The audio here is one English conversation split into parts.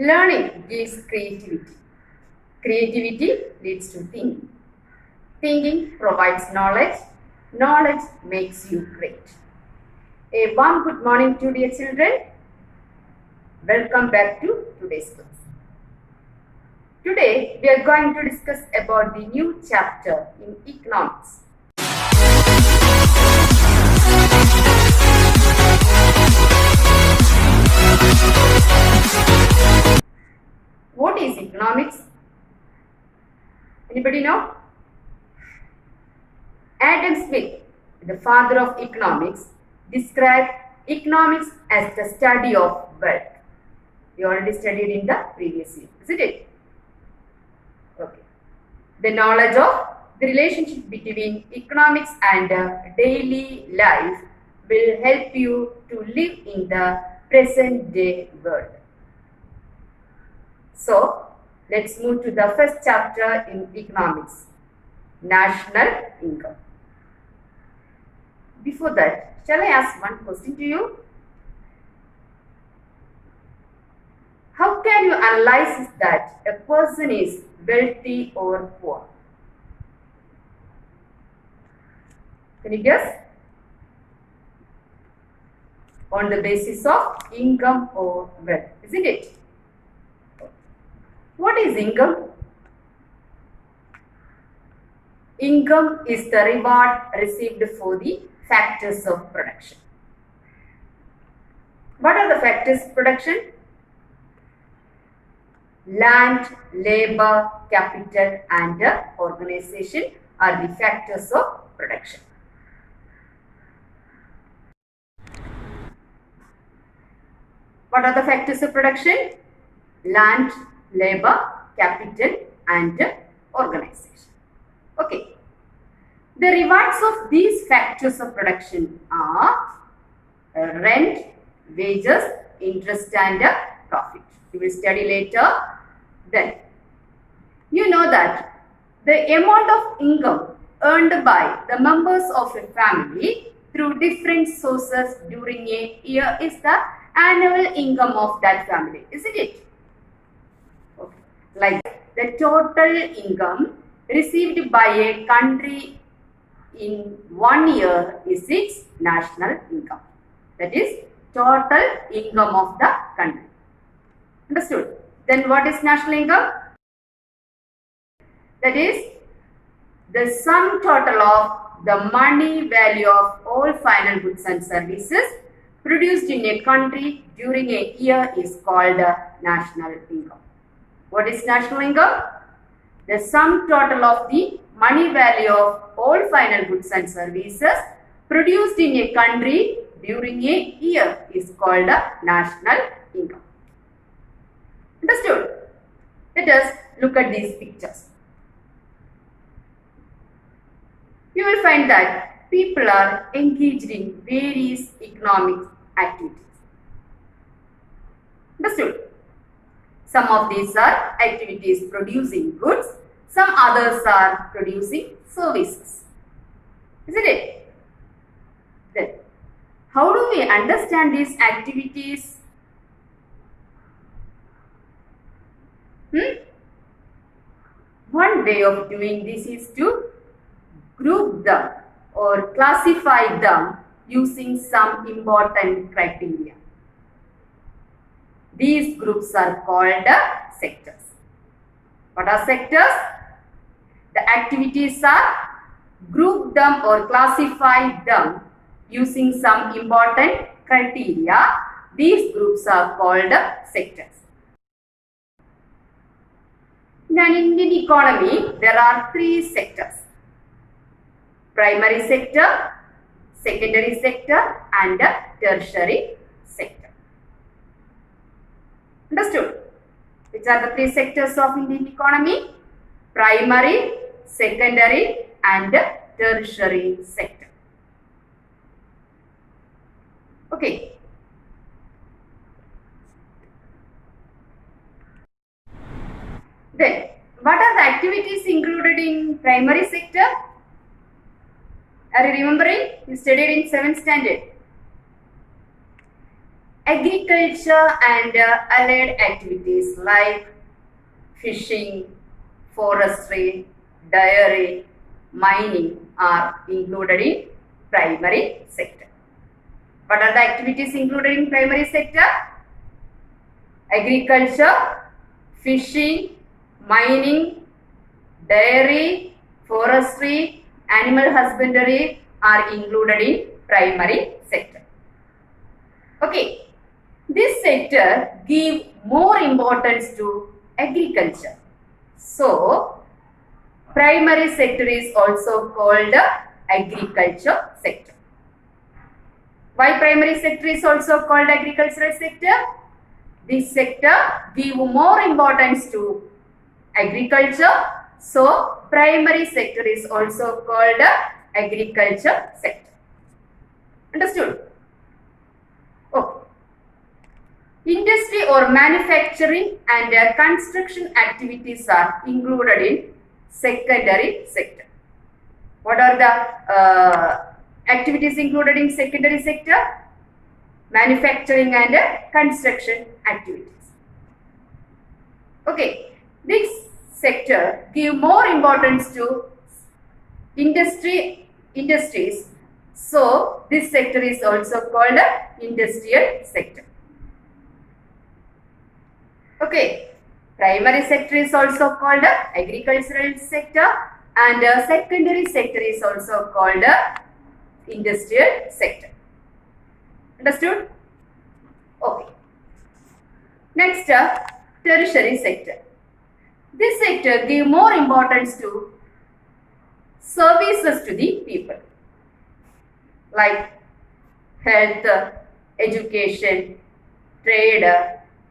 Learning gives creativity. Creativity leads to thinking. Thinking provides knowledge. Knowledge makes you great. A warm good morning to dear children. Welcome back to today's class. Today we are going to discuss about the new chapter in economics. What is economics? Anybody know? Adam Smith, the father of economics, described economics as the study of wealth. We already studied in the previous year, isn't it? Okay. The knowledge of the relationship between economics and daily life will help you to live in the present day world. So, let's move to the first chapter in economics, national income. Before that, shall I ask one question to you? How can you analyze that a person is wealthy or poor? Can you guess? On the basis of income or wealth, isn't it? What is income? Income is the reward received for the factors of production. What are the factors of production? Land, labor, capital and organization are the factors of production. What are the factors of production? Land, labor, capital and organization. Okay. The rewards of these factors of production are rent, wages, interest and profit. You will study later. Then, you know that the amount of income earned by the members of a family through different sources during a year is the annual income of that family, isn't it? Okay. Like the total income received by a country in 1 year is its national income. That is total income of the country. Understood? Then what is national income? That is the sum total of the money value of all final goods and services produced in a country during a year is called national income. What is national income? The sum total of the money value of all final goods and services produced in a country during a year is called national income. Understood? Let us look at these pictures. You will find that people are engaged in various economic activities. Understood? Some of these are activities producing goods, some others are producing services. Isn't it? Then, how do we understand these activities? One way of doing this is to group them or classify them using some important criteria. These groups are called sectors. What are sectors? The activities are group them or classify them using some important criteria. These groups are called sectors. In an Indian economy, there are 3 sectors. Primary sector, secondary sector and tertiary sector. Understood? Which are the 3 sectors of Indian economy? Primary, secondary and tertiary sector. Okay. Then, what are the activities included in primary sector? Are you remembering? You studied in 7th standard. agriculture and allied activities like fishing, forestry, dairy, mining are included in primary sector. What are the activities included in primary sector? Agriculture, fishing, mining, dairy, forestry, animal husbandry are included in primary sector. Okay, this sector give more importance to agriculture. So, primary sector is also called agriculture sector. Why primary sector is also called agricultural sector? This sector give more importance to agriculture. So, primary sector is also called agriculture sector. Understood? Okay. Industry or manufacturing and construction activities are included in secondary sector. What are the activities included in secondary sector? Manufacturing and construction activities. Okay, this sector give more importance to industries. So, this sector is also called industrial sector. Okay, primary sector is also called agricultural sector and secondary sector is also called industrial sector. Understood? Okay. Next, tertiary sector. This sector give more importance to services to the people like health, education, trade,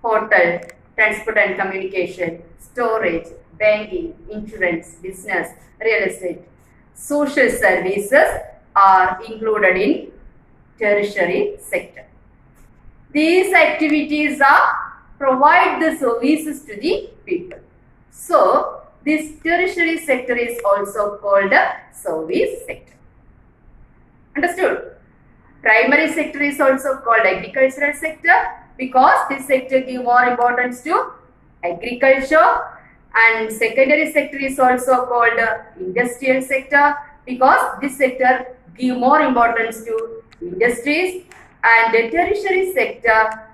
hotel, transport and communication, storage, banking, insurance, business, real estate, social services are included in tertiary sector. These activities are provide the services to the people. So, this tertiary sector is also called a service sector. Understood? Primary sector is also called agricultural sector because this sector give more importance to agriculture, and secondary sector is also called industrial sector because this sector give more importance to industries, and the tertiary sector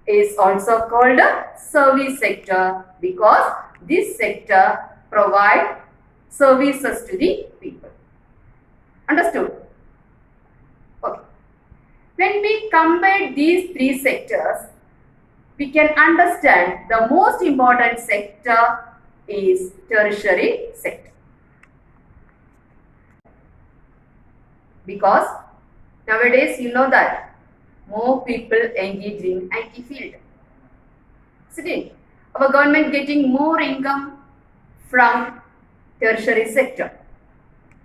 is also called service sector because this sector provide services to the people. Understood? Okay. When we compare these three sectors, we can understand the most important sector is tertiary sector. Because nowadays you know that more people engage in IT field. Isn't it? Our government getting more income from tertiary sector.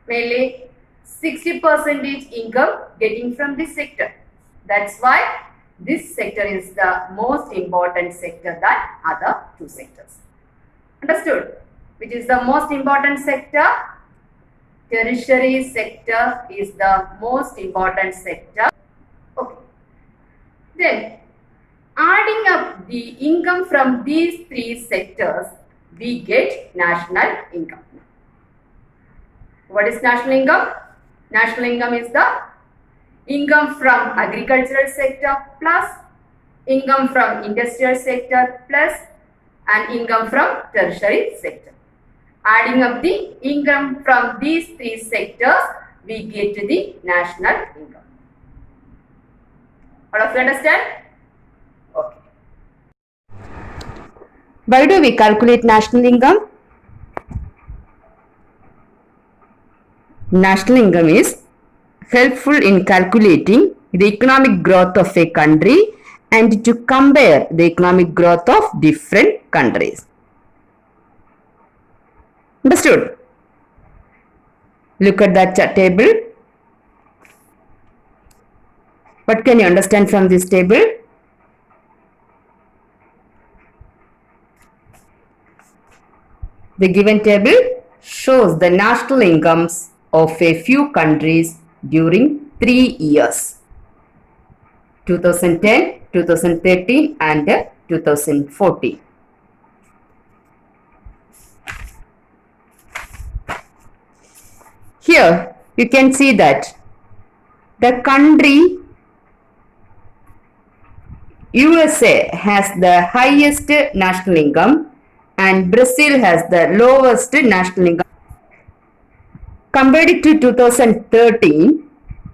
Mainly 60% income getting from this sector. That's why this sector is the most important sector than other two sectors. Understood? Which is the most important sector? Tertiary sector is the most important sector. Okay. Then, adding up the income from these three sectors, we get national income. What is national income? National income is the income from agricultural sector plus income from industrial sector plus and income from tertiary sector. Adding up the income from these three sectors, we get the national income. All of you understand? Okay. Why do we calculate national income? National income is helpful in calculating the economic growth of a country and to compare the economic growth of different countries. Understood? Look at that table. What can you understand from this table? The given table shows the national incomes of a few countries during 3 years. 2010, 2013 and 2014. Here you can see that the country USA has the highest national income and Brazil has the lowest national income. Compared to 2013,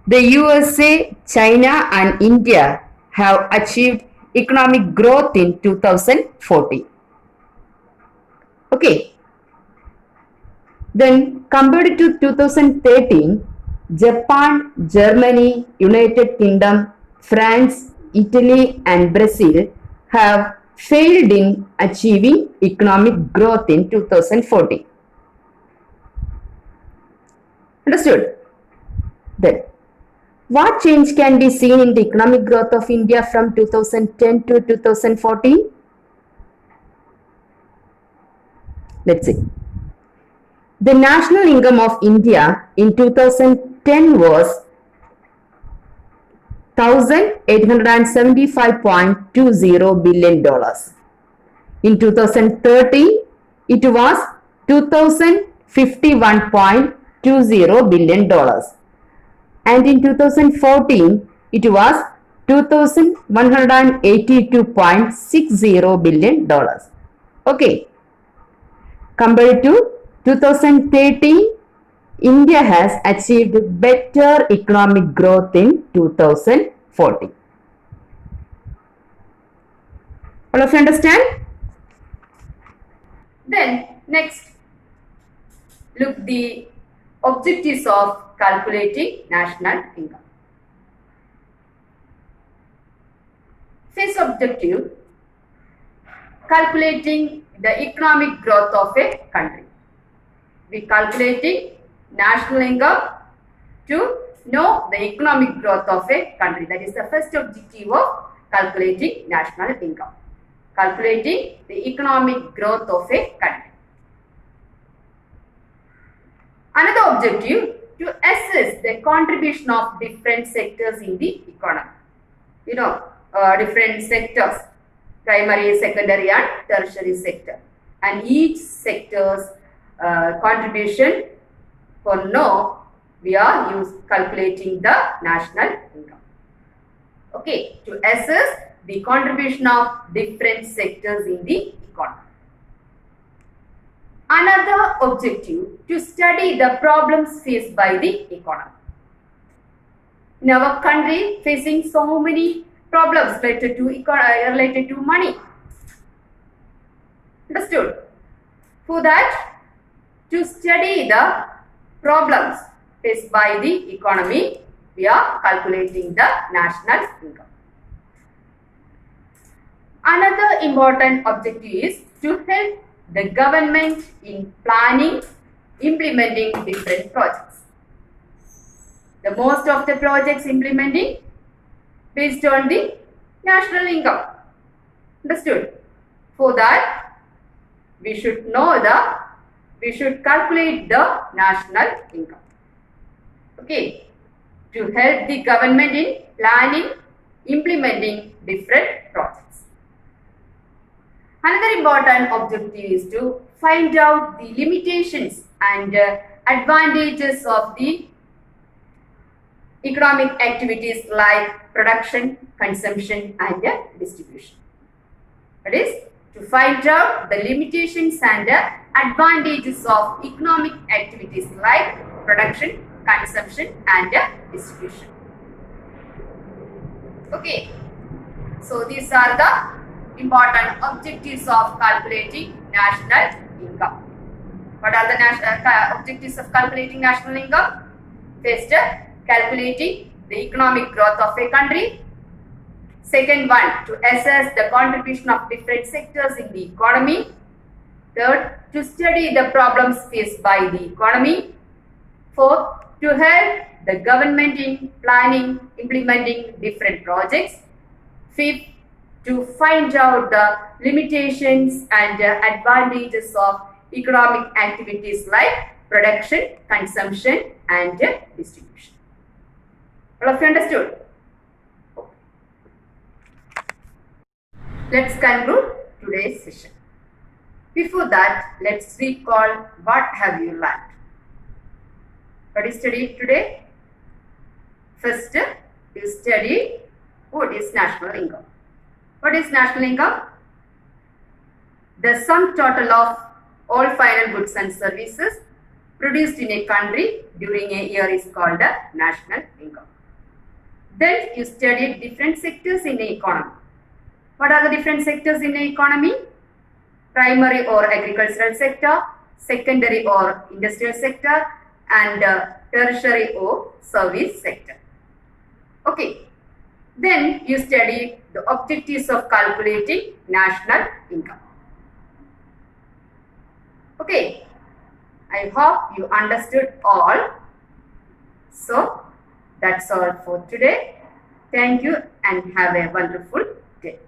the USA, China and India have achieved economic growth in 2014. Okay. Then compared to 2013, Japan, Germany, United Kingdom, France, Italy and Brazil have failed in achieving economic growth in 2014. Understood? Then, what change can be seen in the economic growth of India from 2010 to 2014? Let's see. The national income of India in 2010 was $1,875.20 billion. In 2013, it was $2,051.20 billion. And in 2014, it was $2,182.60 billion. Okay. Compared to 2013, India has achieved better economic growth in 2014. All of you understand? Then next, look the objectives of calculating national income. First objective, calculating the economic growth of a country. We calculating national income to know the economic growth of a country. That is the first objective of calculating national income. Calculating the economic growth of a country. Another objective, to assess the contribution of different sectors in the economy. You know, different sectors, primary, secondary and tertiary sector. And each sector's contribution, for now we are calculating the national income. Okay, to assess the contribution of different sectors in the economy. Another objective, to study the problems faced by the economy. In our country, facing so many problems related to money. Understood? For that, to study the problems faced by the economy, we are calculating the national income. Another important objective is to help the government in planning, implementing different projects. The most of the projects implementing based on the national income. Understood? For that, we should calculate the national income. Okay, to help the government in planning, implementing different projects. Another important objective is to find out the limitations and advantages of the economic activities like production, consumption and distribution. That is, to find out the limitations and advantages of economic activities like production, consumption and distribution. Okay, so these are the important objectives of calculating national income. What are the objectives of calculating national income? First, calculating the economic growth of a country. Second one, to assess the contribution of different sectors in the economy. Third, to study the problems faced by the economy. Fourth, to help the government in planning, implementing different projects. Fifth, to find out the limitations and advantages of economic activities like production, consumption and distribution. All of you understood? Let's conclude today's session. Before that, let's recall what have you learned. What is studied today? First, you studied what is national income. What is national income? The sum total of all final goods and services produced in a country during a year is called the national income. Then you studied different sectors in the economy. What are the different sectors in the economy? Primary or agricultural sector, secondary or industrial sector, and tertiary or service sector. Okay. Then you studied the objectives of calculating national income. Okay. I hope you understood all. So, that's all for today. Thank you and have a wonderful day.